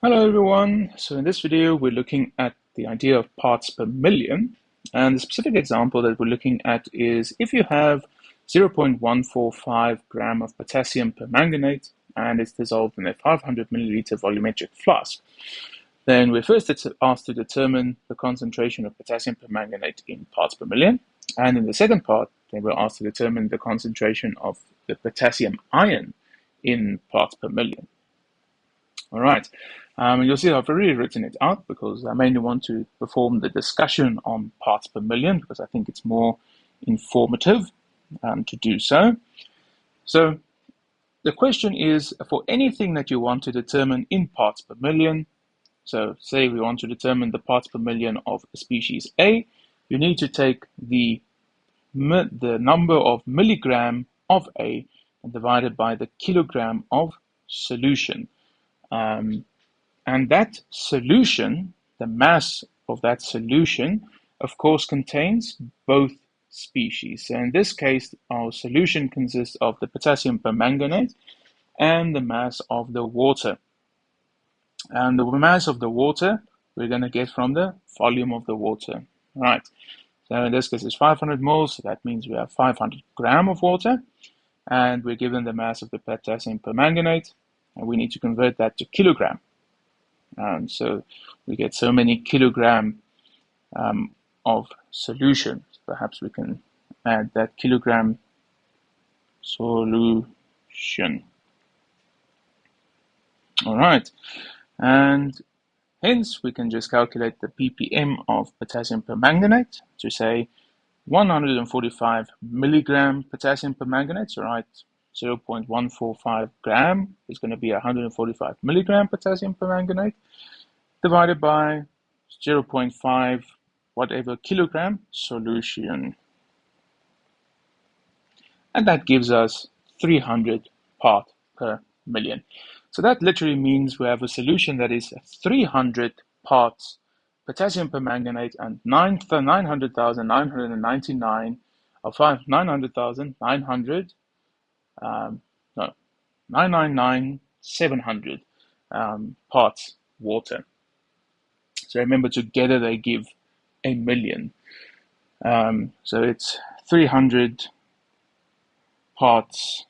Hello everyone. So in this video, we're looking at the idea of parts per million. And the specific example that we're looking at is if you have 0.145 gram of potassium permanganate and it's dissolved in a 500 milliliter volumetric flask, then we're first asked to determine the concentration of potassium permanganate in parts per million. And in the second part, then we're asked to determine the concentration of the potassium ion in parts per million. All right. You'll see I've already written it out because I mainly want to perform the discussion on parts per million because I think it's more informative to do so. So the question is for anything that you want to determine in parts per million. So say we want to determine the parts per million of species A, you need to take the number of milligram of A and divide it by the kilogram of solution. And that solution, the mass of that solution, of course, contains both species. So in this case, our solution consists of the potassium permanganate and the mass of the water. And the mass of the water we're going to get from the volume of the water. Right. So in this case, it's 500 moles. So that means we have 500 grams of water. And we're given the mass of the potassium permanganate. And we need to convert that to kilogram. And so we get so many kilogram of solution. Perhaps we can add that kilogram solution. All right. And hence we can just calculate the ppm of potassium permanganate to say 145 milligram potassium permanganate. So right, 0.145 gram is going to be 145 milligram potassium permanganate divided by 0.5 whatever kilogram solution. And that gives us 300 part per million. So that literally means we have a solution that is 300 parts potassium permanganate and 900,999 or 900,900 no 999,700 parts water. So remember, together they give a million. So it's 300 parts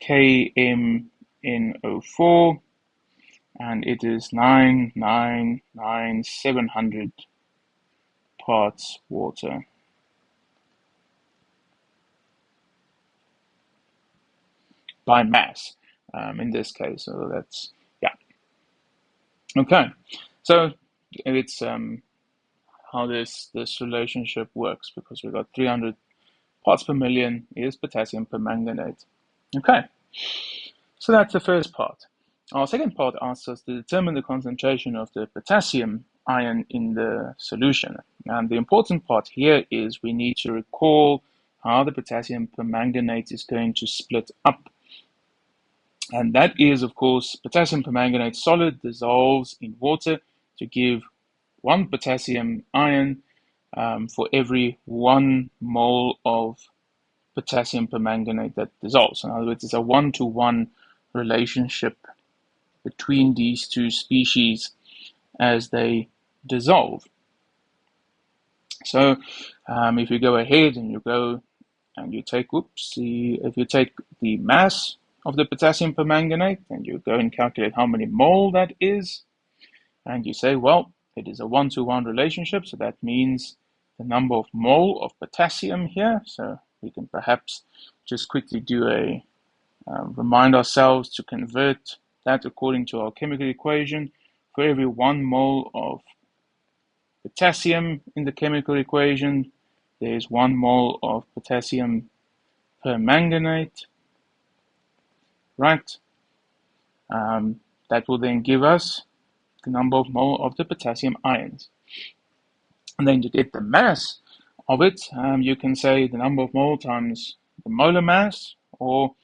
kmNO4, and it is 999,700 parts water. By mass, in this case. So that's, yeah. Okay. So it's how this relationship works, because we've got 300 parts per million is potassium permanganate. Okay. So that's the first part. Our second part asks us to determine the concentration of the potassium ion in the solution. And the important part here is we need to recall how the potassium permanganate is going to split up. And that is, of course, potassium permanganate solid dissolves in water to give 1 potassium ion for every 1 mole of potassium permanganate that dissolves. In other words, it's a 1-to-1 relationship between these two species as they dissolve. So if you go ahead and you go and you take, if you take the mass of the potassium permanganate and you go and calculate how many mole that is, and you say, well, it is a 1-to-1 relationship, so that means the number of mole of potassium here. So we can perhaps just quickly do a remind ourselves to convert that according to our chemical equation. For every 1 mole of potassium in the chemical equation, there is 1 mole of potassium permanganate, right? That will then give us the number of mole of the potassium ions. And then to get the mass of it, you can say the number of mole times the molar mass, or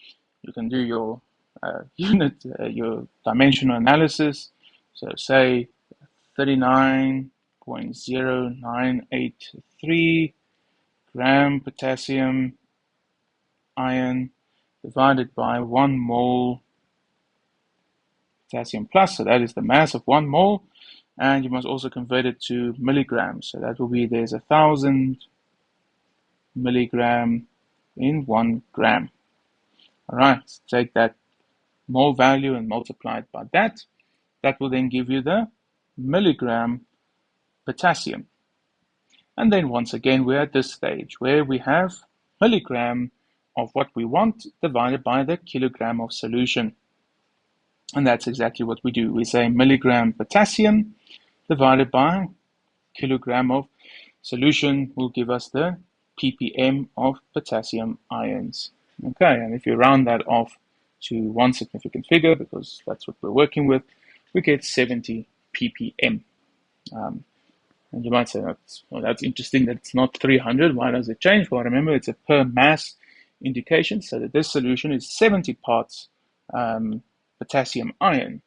you can do your your dimensional analysis. So say 39.0983 gram potassium ion divided by 1 mole potassium plus, so that is the mass of 1 mole, and you must also convert it to milligrams. So that will be, there's 1,000 milligram in 1 gram. All right, take that mole value and multiply it by that. That will then give you the milligram potassium. And then once again, we're at this stage where we have milligram of what we want divided by the kilogram of solution. And that's exactly what we do. We say milligram potassium divided by kilogram of solution will give us the ppm of potassium ions. Okay, and if you round that off to one significant figure, because that's what we're working with, we get 70 ppm. And you might say, that's interesting that it's not 300. Why does it change? Well, remember, it's a per mass indication, so that this solution is 70 parts potassium ion.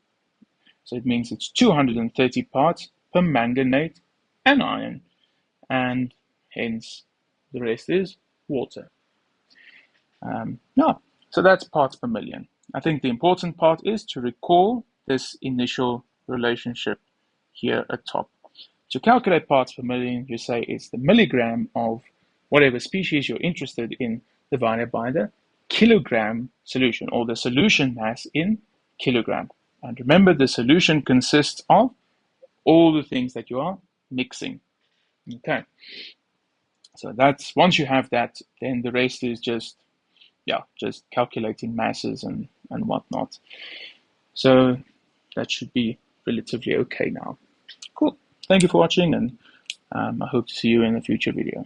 So it means it's 230 parts permanganate anion, and hence the rest is water. So that's parts per million. I think the important part is to recall this initial relationship here at top. To calculate parts per million, you say it's the milligram of whatever species you're interested in divided by the kilogram solution, or the solution mass in kilogram. And remember, the solution consists of all the things that you are mixing. Okay. So that's, once you have that, then the rest is just calculating masses and whatnot. So that should be relatively okay now. Cool. Thank you for watching, and I hope to see you in a future video.